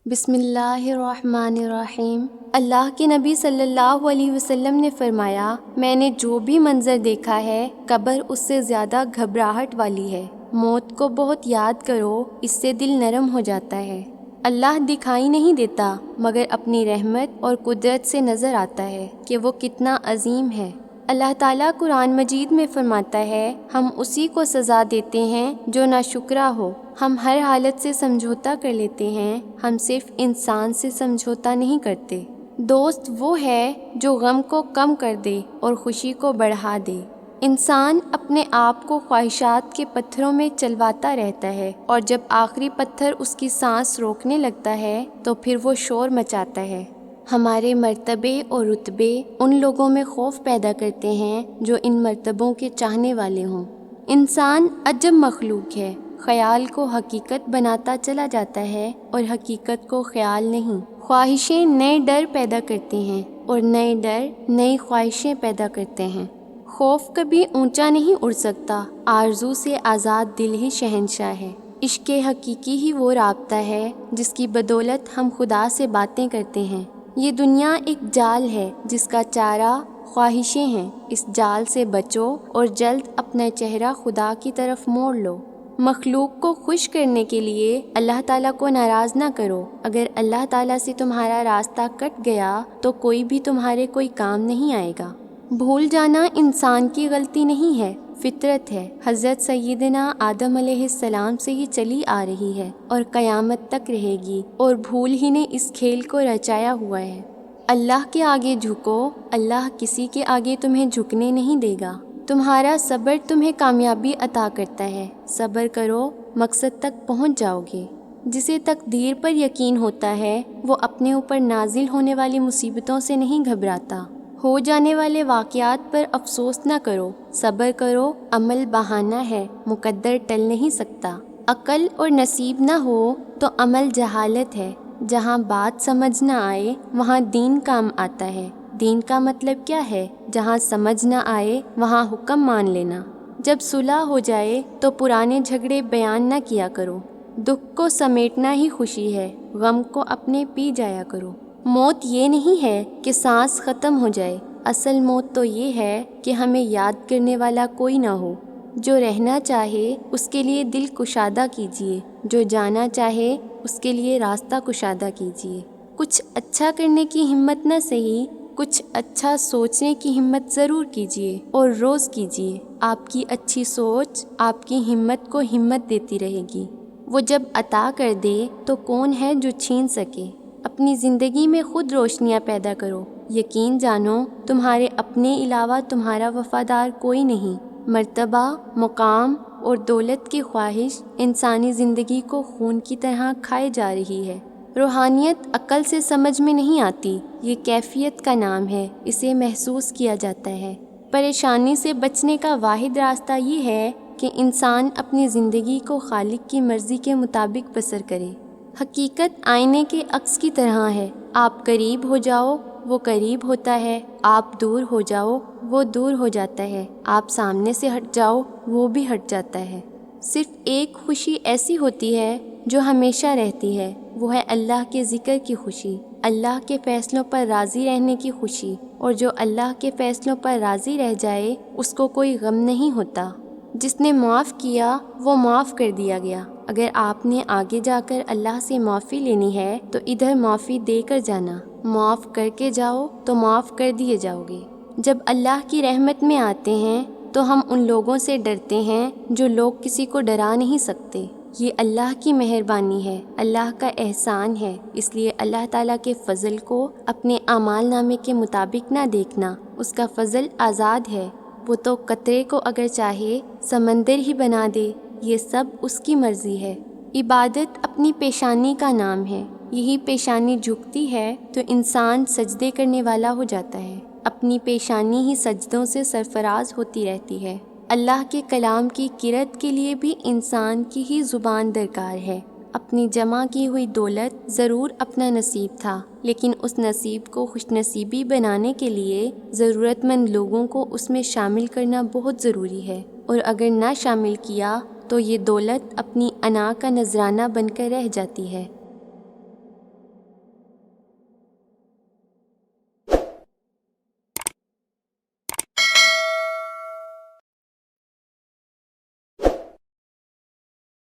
بسم اللہ الرحمن الرحیم۔ اللہ کے نبی صلی اللہ علیہ وسلم نے فرمایا، میں نے جو بھی منظر دیکھا ہے قبر اس سے زیادہ گھبراہٹ والی ہے۔ موت کو بہت یاد کرو، اس سے دل نرم ہو جاتا ہے۔ اللہ دکھائی نہیں دیتا مگر اپنی رحمت اور قدرت سے نظر آتا ہے کہ وہ کتنا عظیم ہے۔ اللہ تعالیٰ قرآن مجید میں فرماتا ہے، ہم اسی کو سزا دیتے ہیں جو ناشکرا ہو۔ ہم ہر حالت سے سمجھوتا کر لیتے ہیں، ہم صرف انسان سے سمجھوتا نہیں کرتے۔ دوست وہ ہے جو غم کو کم کر دے اور خوشی کو بڑھا دے۔ انسان اپنے آپ کو خواہشات کے پتھروں میں چلواتا رہتا ہے، اور جب آخری پتھر اس کی سانس روکنے لگتا ہے تو پھر وہ شور مچاتا ہے۔ ہمارے مرتبے اور رتبے ان لوگوں میں خوف پیدا کرتے ہیں جو ان مرتبوں کے چاہنے والے ہوں۔ انسان عجب مخلوق ہے، خیال کو حقیقت بناتا چلا جاتا ہے اور حقیقت کو خیال نہیں۔ خواہشیں نئے ڈر پیدا کرتے ہیں اور نئے ڈر نئی خواہشیں پیدا کرتے ہیں۔ خوف کبھی اونچا نہیں اڑ سکتا، آرزو سے آزاد دل ہی شہنشاہ ہے۔ عشق حقیقی ہی وہ رابطہ ہے جس کی بدولت ہم خدا سے باتیں کرتے ہیں۔ یہ دنیا ایک جال ہے جس کا چارہ خواہشیں ہیں، اس جال سے بچو اور جلد اپنا چہرہ خدا کی طرف موڑ لو۔ مخلوق کو خوش کرنے کے لیے اللہ تعالیٰ کو ناراض نہ کرو۔ اگر اللہ تعالیٰ سے تمہارا راستہ کٹ گیا تو کوئی بھی تمہارے کوئی کام نہیں آئے گا۔ بھول جانا انسان کی غلطی نہیں ہے، فطرت ہے۔ حضرت سیدنا آدم علیہ السلام سے یہ چلی آ رہی ہے اور قیامت تک رہے گی، اور بھول ہی نے اس کھیل کو رچایا ہوا ہے۔ اللہ کے آگے جھکو، اللہ کسی کے آگے تمہیں جھکنے نہیں دے گا۔ تمہارا صبر تمہیں کامیابی عطا کرتا ہے، صبر کرو، مقصد تک پہنچ جاؤ گے۔ جسے تقدیر پر یقین ہوتا ہے وہ اپنے اوپر نازل ہونے والی مصیبتوں سے نہیں گھبراتا۔ ہو جانے والے واقعات پر افسوس نہ کرو، صبر کرو، عمل بہانہ ہے، مقدر ٹل نہیں سکتا۔ عقل اور نصیب نہ ہو تو عمل جہالت ہے۔ جہاں بات سمجھ نہ آئے وہاں دین کام آتا ہے۔ دین کا مطلب کیا ہے؟ جہاں سمجھ نہ آئے وہاں حکم مان لینا۔ جب صلح ہو جائے تو پرانے جھگڑے بیان نہ کیا کرو۔ دکھ کو سمیٹنا ہی خوشی ہے، غم کو اپنے پی جایا کرو۔ موت یہ نہیں ہے کہ سانس ختم ہو جائے، اصل موت تو یہ ہے کہ ہمیں یاد کرنے والا کوئی نہ ہو۔ جو رہنا چاہے اس کے لیے دل کشادہ کیجیے، جو جانا چاہے اس کے لیے راستہ کشادہ کیجیے۔ کچھ اچھا کرنے کی ہمت نہ سہی، کچھ اچھا سوچنے کی ہمت ضرور کیجیے اور روز کیجیے۔ آپ کی اچھی سوچ آپ کی ہمت کو ہمت دیتی رہے گی۔ وہ جب عطا کر دے تو کون ہے جو چھین سکے؟ اپنی زندگی میں خود روشنیاں پیدا کرو۔ یقین جانو تمہارے اپنے علاوہ تمہارا وفادار کوئی نہیں۔ مرتبہ، مقام اور دولت کی خواہش انسانی زندگی کو خون کی طرح کھائے جا رہی ہے۔ روحانیت عقل سے سمجھ میں نہیں آتی، یہ کیفیت کا نام ہے، اسے محسوس کیا جاتا ہے۔ پریشانی سے بچنے کا واحد راستہ یہ ہے کہ انسان اپنی زندگی کو خالق کی مرضی کے مطابق بسر کرے۔ حقیقت آئینے کے عکس کی طرح ہے، آپ قریب ہو جاؤ وہ قریب ہوتا ہے، آپ دور ہو جاؤ وہ دور ہو جاتا ہے، آپ سامنے سے ہٹ جاؤ وہ بھی ہٹ جاتا ہے۔ صرف ایک خوشی ایسی ہوتی ہے جو ہمیشہ رہتی ہے، وہ ہے اللہ کے ذکر کی خوشی، اللہ کے فیصلوں پر راضی رہنے کی خوشی، اور جو اللہ کے فیصلوں پر راضی رہ جائے اس کو کوئی غم نہیں ہوتا۔ جس نے معاف کیا وہ معاف کر دیا گیا۔ اگر آپ نے آگے جا کر اللہ سے معافی لینی ہے تو ادھر معافی دے کر جانا، معاف کر کے جاؤ تو معاف کر دیے جاؤ گے۔ جب اللہ کی رحمت میں آتے ہیں تو ہم ان لوگوں سے ڈرتے ہیں جو لوگ کسی کو ڈرا نہیں سکتے۔ یہ اللہ کی مہربانی ہے، اللہ کا احسان ہے، اس لیے اللہ تعالیٰ کے فضل کو اپنے اعمال نامے کے مطابق نہ دیکھنا۔ اس کا فضل آزاد ہے، وہ تو قطرے کو اگر چاہے سمندر ہی بنا دے، یہ سب اس کی مرضی ہے۔ عبادت اپنی پیشانی کا نام ہے، یہی پیشانی جھکتی ہے تو انسان سجدے کرنے والا ہو جاتا ہے۔ اپنی پیشانی ہی سجدوں سے سرفراز ہوتی رہتی ہے۔ اللہ کے کلام کی قرأت کے لیے بھی انسان کی ہی زبان درکار ہے۔ اپنی جمع کی ہوئی دولت ضرور اپنا نصیب تھا، لیکن اس نصیب کو خوش نصیبی بنانے کے لیے ضرورت مند لوگوں کو اس میں شامل کرنا بہت ضروری ہے، اور اگر نہ شامل کیا تو یہ دولت اپنی انا کا نذرانہ بن کر رہ جاتی ہے۔